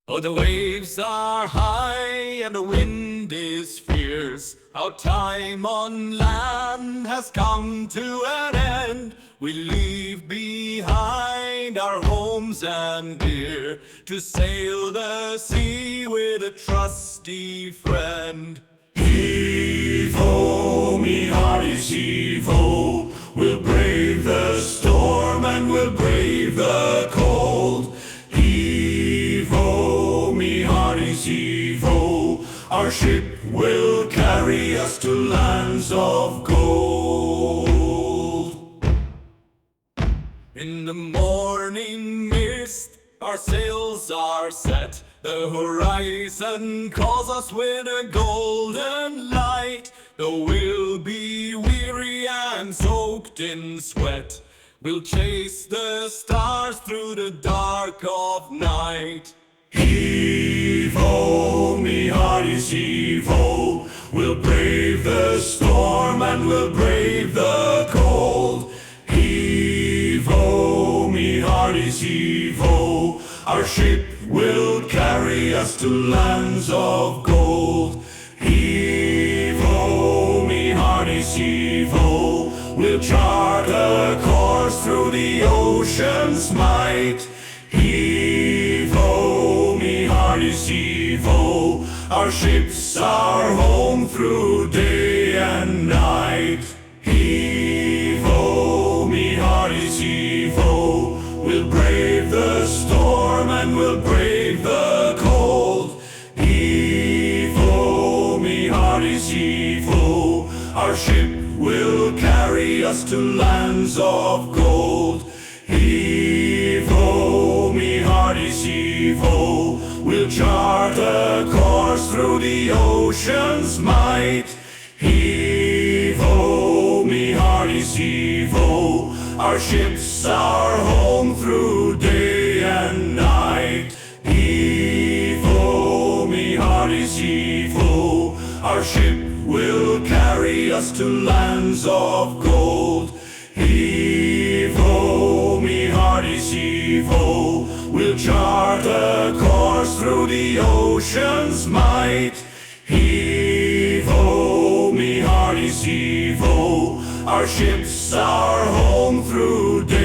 Oh, the waves are high and the wind is fierce. Our time on land has come to an end. We leave behind our homes and dear to sail the sea with a trusty friend. Heave-ho, me hearties, heave-ho. We'll brave the storm and we'll brave the cold. Heave-ho, me hearties, heave-ho. Our ship will carry us to lands of gold. In the morning mist, our sails are set. The horizon calls us with a golden light. Though we'll be weary and soaked in sweat, we'll chase the stars through the dark of night. Heave-ho, me hearties, heave-ho. We'll brave the storm and we'll brave the cold. Heave-ho, me hearties, heave-ho. Our ship will carry us to lands of gold. Heave-ho, me hearties, heave-ho. We'll chart a course through the ocean's might. Heave-ho, me hearties, heave-ho. Our ships are home through day and night. Heave-ho, me hearties, heave-ho. We'll brave the storm and we'll brave the cold. Heave-ho, me hearties, heave-ho. Our ship will carry us to lands of gold. Heave-ho, me hearties, heave-ho. We'll chart a course through the ocean's might. Heave-ho, me hearties, heave-ho. Our ships are home through day and night. Heave-ho, me hearties, heave-ho. Our ship will carry us to lands of gold. Heave-ho, me hearties, heave-ho. We'll chart a course through the ocean's might. Heave-ho, me hearties, heave-ho. Our ships are home through day